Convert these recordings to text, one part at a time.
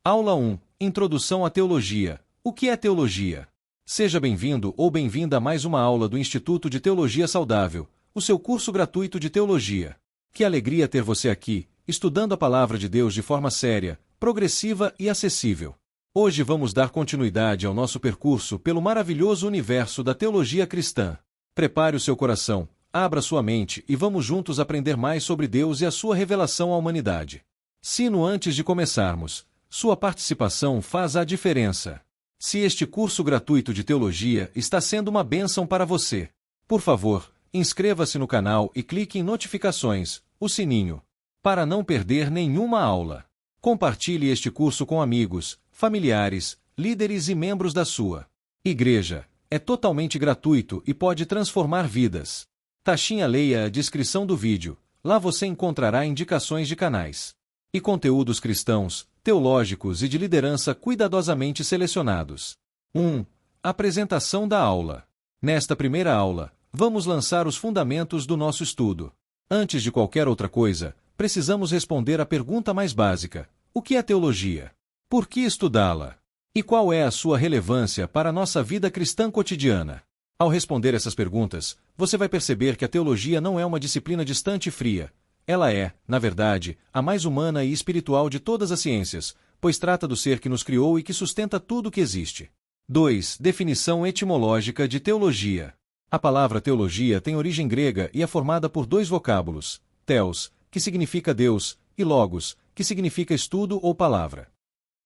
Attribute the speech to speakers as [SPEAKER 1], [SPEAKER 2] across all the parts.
[SPEAKER 1] Aula 1. Introdução à Teologia. O que é teologia? Seja bem-vindo ou bem-vinda a mais uma aula do Instituto de Teologia Saudável, o seu curso gratuito de teologia. Que alegria ter você aqui, estudando a Palavra de Deus de forma séria, progressiva e acessível. Hoje vamos dar continuidade ao nosso percurso pelo maravilhoso universo da teologia cristã. Prepare o seu coração, abra sua mente e vamos juntos aprender mais sobre Deus e a sua revelação à humanidade. Sino antes de começarmos. Sua participação faz a diferença. Se este curso gratuito de teologia está sendo uma bênção para você, por favor, inscreva-se no canal e clique em notificações, o sininho, para não perder nenhuma aula. Compartilhe este curso com amigos, familiares, líderes e membros da sua igreja. É totalmente gratuito e pode transformar vidas. Taxinha, leia a descrição do vídeo. Lá você encontrará indicações de canais e conteúdos cristãos, teológicos e de liderança cuidadosamente selecionados. 1. Apresentação da aula. Nesta primeira aula, vamos lançar os fundamentos do nosso estudo. Antes de qualquer outra coisa, precisamos responder à pergunta mais básica: o que é teologia? Por que estudá-la? E qual é a sua relevância para a nossa vida cristã cotidiana? Ao responder essas perguntas, você vai perceber que a teologia não é uma disciplina distante e fria. Ela é, na verdade, a mais humana e espiritual de todas as ciências, pois trata do ser que nos criou e que sustenta tudo o que existe. 2. Definição etimológica de teologia. A palavra teologia tem origem grega e é formada por dois vocábulos, theos, que significa Deus, e logos, que significa estudo ou palavra.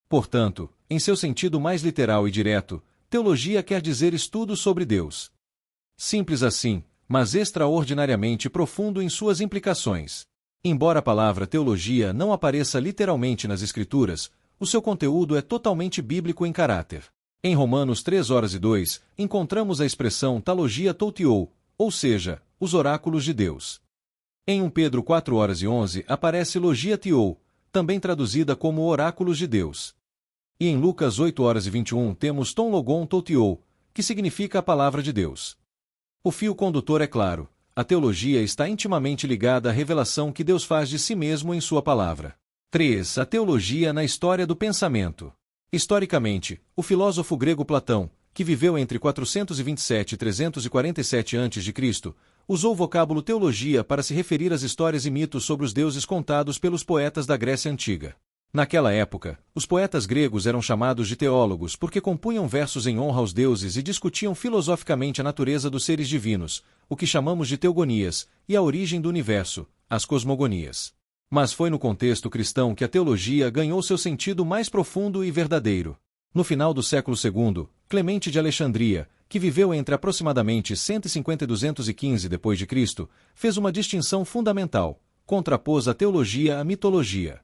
[SPEAKER 1] Portanto, em seu sentido mais literal e direto, teologia quer dizer estudo sobre Deus. Simples assim, mas extraordinariamente profundo em suas implicações. Embora a palavra teologia não apareça literalmente nas Escrituras, o seu conteúdo é totalmente bíblico em caráter. Em Romanos 3:2, encontramos a expressão talogia toutiou, ou seja, os oráculos de Deus. Em 1 Pedro 4:11 aparece logia tiou, também traduzida como oráculos de Deus. E em Lucas 8:21 temos ton logon toutiou, que significa a palavra de Deus. O fio condutor é claro: a teologia está intimamente ligada à revelação que Deus faz de si mesmo em sua palavra. 3. A teologia na história do pensamento. Historicamente, o filósofo grego Platão, que viveu entre 427 e 347 a.C., usou o vocábulo teologia para se referir às histórias e mitos sobre os deuses contados pelos poetas da Grécia Antiga. Naquela época, os poetas gregos eram chamados de teólogos porque compunham versos em honra aos deuses e discutiam filosoficamente a natureza dos seres divinos, o que chamamos de teogonias, e a origem do universo, as cosmogonias. Mas foi no contexto cristão que a teologia ganhou seu sentido mais profundo e verdadeiro. No final do século II, Clemente de Alexandria, que viveu entre aproximadamente 150 e 215 d.C., fez uma distinção fundamental: contrapôs a teologia à mitologia.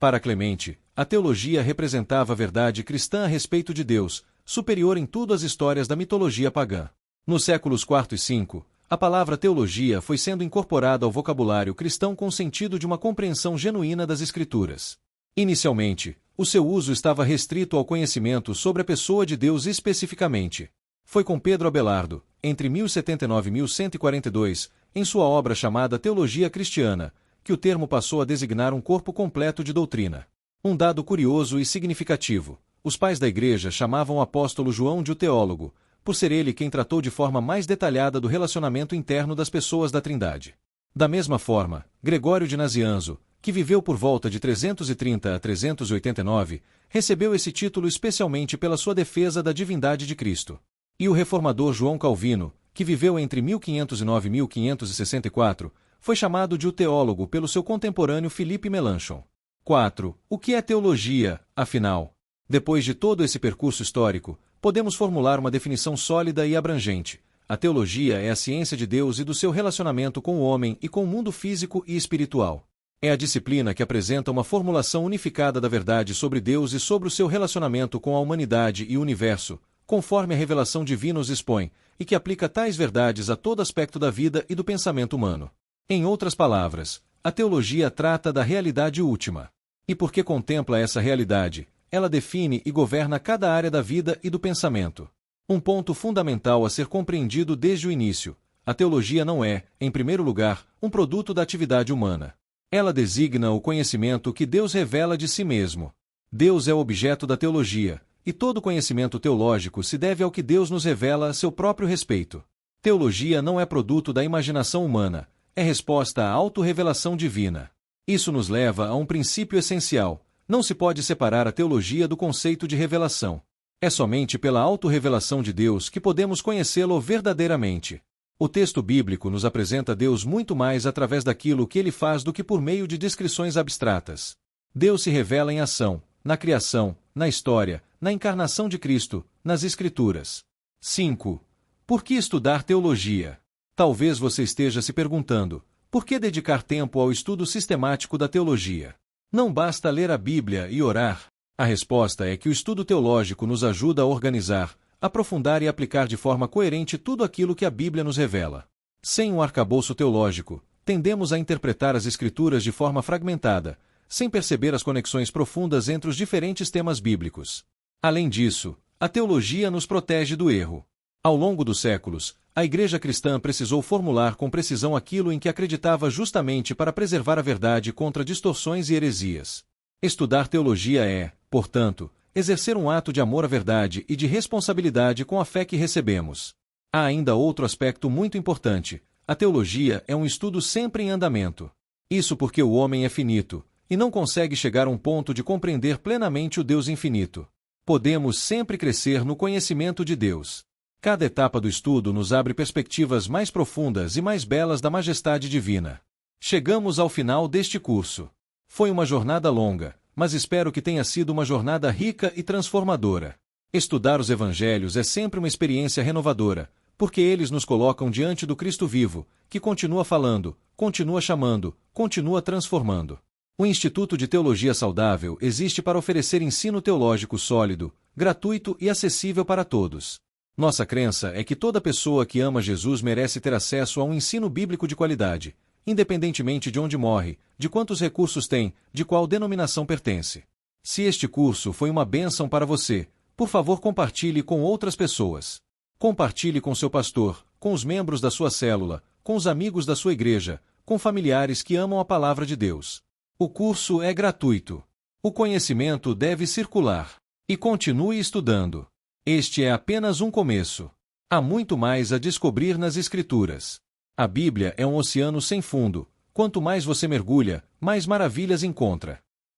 [SPEAKER 1] Para Clemente, a teologia representava a verdade cristã a respeito de Deus, superior em tudo às histórias da mitologia pagã. Nos séculos IV e V, a palavra teologia foi sendo incorporada ao vocabulário cristão com o sentido de uma compreensão genuína das Escrituras. Inicialmente, o seu uso estava restrito ao conhecimento sobre a pessoa de Deus especificamente. Foi com Pedro Abelardo, entre 1079 e 1142, em sua obra chamada Teologia Cristiana, que o termo passou a designar um corpo completo de doutrina. Um dado curioso e significativo: os pais da Igreja chamavam o apóstolo João de o teólogo, por ser ele quem tratou de forma mais detalhada do relacionamento interno das pessoas da Trindade. Da mesma forma, Gregório de Nazianzo, que viveu por volta de 330 a 389, recebeu esse título especialmente pela sua defesa da divindade de Cristo. E o reformador João Calvino, que viveu entre 1509 e 1564, foi chamado de o teólogo pelo seu contemporâneo Philippe Melanchthon. 4. O que é teologia, afinal? Depois de todo esse percurso histórico, podemos formular uma definição sólida e abrangente. A teologia é a ciência de Deus e do seu relacionamento com o homem e com o mundo físico e espiritual. É a disciplina que apresenta uma formulação unificada da verdade sobre Deus e sobre o seu relacionamento com a humanidade e o universo, conforme a revelação divina os expõe, e que aplica tais verdades a todo aspecto da vida e do pensamento humano. Em outras palavras, a teologia trata da realidade última. E porque contempla essa realidade, ela define e governa cada área da vida e do pensamento. Um ponto fundamental a ser compreendido desde o início: a teologia não é, em primeiro lugar, um produto da atividade humana. Ela designa o conhecimento que Deus revela de si mesmo. Deus é o objeto da teologia, e todo conhecimento teológico se deve ao que Deus nos revela a seu próprio respeito. Teologia não é produto da imaginação humana, é resposta à autorrevelação divina. Isso nos leva a um princípio essencial: não se pode separar a teologia do conceito de revelação. É somente pela autorrevelação de Deus que podemos conhecê-lo verdadeiramente. O texto bíblico nos apresenta Deus muito mais através daquilo que ele faz do que por meio de descrições abstratas. Deus se revela em ação, na criação, na história, na encarnação de Cristo, nas Escrituras. 5. Por que estudar teologia? Talvez você esteja se perguntando: por que dedicar tempo ao estudo sistemático da teologia? Não basta ler a Bíblia e orar? A resposta é que o estudo teológico nos ajuda a organizar, aprofundar e aplicar de forma coerente tudo aquilo que a Bíblia nos revela. Sem um arcabouço teológico, tendemos a interpretar as Escrituras de forma fragmentada, sem perceber as conexões profundas entre os diferentes temas bíblicos. Além disso, a teologia nos protege do erro. Ao longo dos séculos, a Igreja cristã precisou formular com precisão aquilo em que acreditava justamente para preservar a verdade contra distorções e heresias. Estudar teologia é, portanto, exercer um ato de amor à verdade e de responsabilidade com a fé que recebemos. Há ainda outro aspecto muito importante: a teologia é um estudo sempre em andamento. Isso porque o homem é finito, e não consegue chegar a um ponto de compreender plenamente o Deus infinito. Podemos sempre crescer no conhecimento de Deus. Cada etapa do estudo nos abre perspectivas mais profundas e mais belas da majestade divina. Chegamos ao final deste curso. Foi uma jornada longa, mas espero que tenha sido uma jornada rica e transformadora. Estudar os Evangelhos é sempre uma experiência renovadora, porque eles nos colocam diante do Cristo vivo, que continua falando, continua chamando, continua transformando. O Instituto de Teologia Saudável existe para oferecer ensino teológico sólido, gratuito e acessível para todos. Nossa crença é que toda pessoa que ama Jesus merece ter acesso a um ensino bíblico de qualidade, independentemente de onde morre, de quantos recursos tem, de qual denominação pertence. Se este curso foi uma bênção para você, por favor compartilhe com outras pessoas. Compartilhe com seu pastor, com os membros da sua célula, com os amigos da sua igreja, com familiares que amam a palavra de Deus. O curso é gratuito. O conhecimento deve circular. E continue estudando. Este é apenas um começo. Há muito mais a descobrir nas Escrituras. A Bíblia é um oceano sem fundo. Quanto mais você mergulha, mais maravilhas encontra.